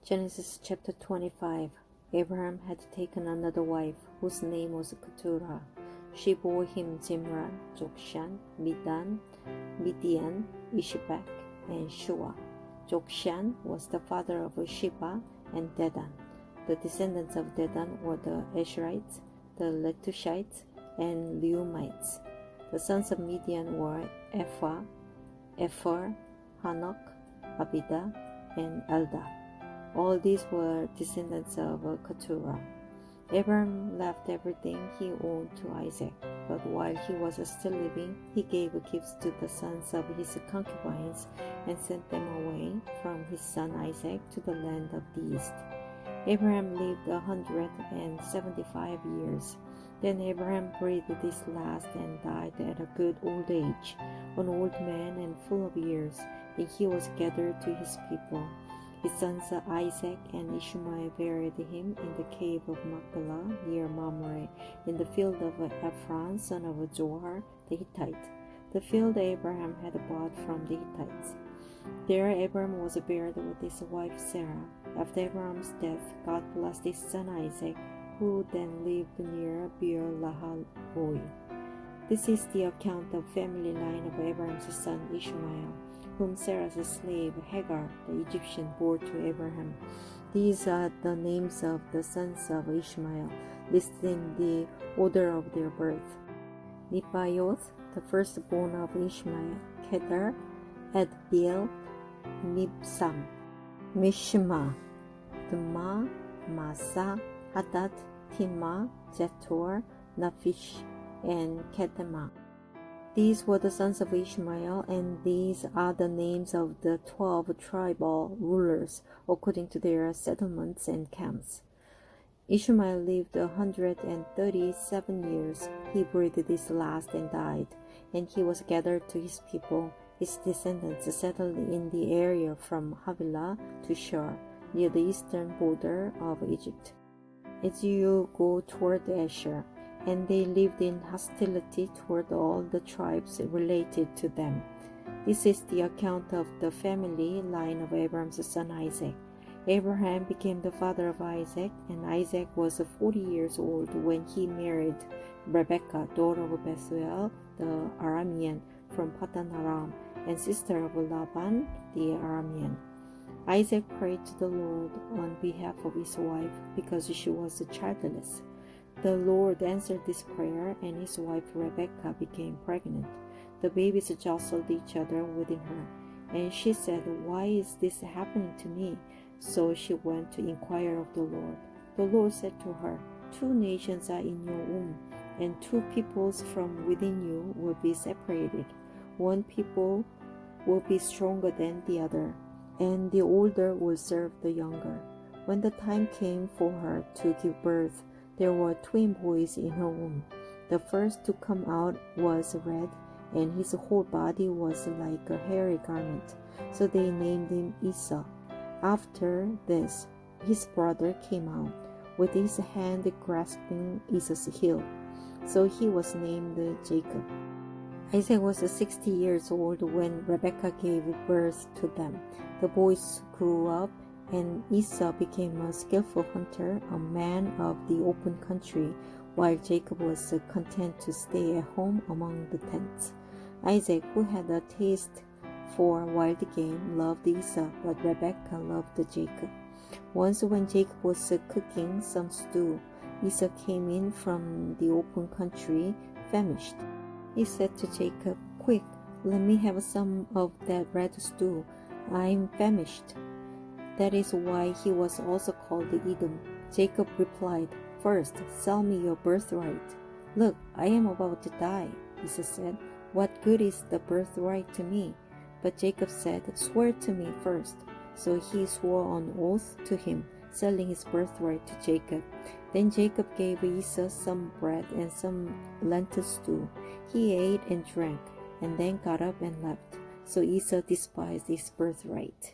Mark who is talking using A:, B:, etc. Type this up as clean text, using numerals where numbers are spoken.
A: Genesis chapter 25. Abraham had taken another wife, whose name was Keturah. She bore him Zimran, Jokshan, Midan, Midian, Ishbak, and Shua. Jokshan was the father of Sheba and Dedan. The descendants of Dedan were the Asherites, the Letushites, and Leumites. The sons of Midian were Ephah, Epher, Hanok, Abidah, and Eldah. All these were descendants of Keturah. Abraham left everything he owned to Isaac, but while he was still living, he gave gifts to the sons of his concubines and sent them away from his son Isaac to the land of the east. Abraham lived 175 years. Then Abraham breathed his last and died at a good old age, an old man and full of years, and he was gathered to his people. His sons Isaac and Ishmael buried him in the cave of Machpelah near Mamre, in the field of Ephron, son of Zohar the Hittite, the field Abraham had bought from the Hittites. There Abraham was buried with his wife Sarah. After Abraham's death, God blessed his son Isaac, who then lived near Beer-lahai-roi. This is the account of family line of Abraham's son Ishmael, whom Sarah's slave Hagar the Egyptian bore to Abraham. These are the names of the sons of Ishmael, listed in the order of their birth. Nebaioth, the firstborn of Ishmael, Kedar, Adbeel, Mibsam, Mishma, Duma, Massa, Hadad, Timah, Jetor, Naphish, and Kedemah. These were the sons of Ishmael, and these are the names of the 12 tribal rulers according to their settlements and camps. Ishmael lived 137 years. He breathed his last and died, and he was gathered to his people. His descendants settled in the area from Havilah to Shur, near the eastern border of Egypt, as you go toward Asher, and they lived in hostility toward all the tribes related to them. This is the account of the family line of Abraham's son Isaac. Abraham became the father of Isaac, and Isaac was 40 years old when he married Rebekah, daughter of Bethuel the Aramean from Paddan Aram, and sister of Laban the Aramean. Isaac prayed to the Lord on behalf of his wife because she was childless. The Lord answered this prayer, and his wife Rebekah became pregnant. The babies jostled each other within her, and she said, "Why is this happening to me?" So she went to inquire of the Lord. The Lord said to her, "Two nations are in your womb, and two peoples from within you will be separated. One people will be stronger than the other, and the older will serve the younger." When the time came for her to give birth, there were twin boys in her womb. The first to come out was red, and his whole body was like a hairy garment, so they named him Esau. After this, his brother came out, with his hand grasping Esau's heel, so he was named Jacob. Isaac was 60 years old when Rebekah gave birth to them. The boys grew up, and Esau became a skillful hunter, a man of the open country, while Jacob was content to stay at home among the tents. Isaac, who had a taste for wild game, loved Esau, but Rebekah loved Jacob. Once when Jacob was cooking some stew, Esau came in from the open country, famished. He said to Jacob, "Quick, let me have some of that red stew. I'm famished." That is why he was also called Edom. Jacob replied, "First, sell me your birthright." "Look, I am about to die," Esau said. "What good is the birthright to me?" But Jacob said, "Swear to me first." So he swore on oath to him, selling his birthright to Jacob. Then Jacob gave Esau some bread and some lentil stew. He ate and drank, and then got up and left. So Esau despised his birthright.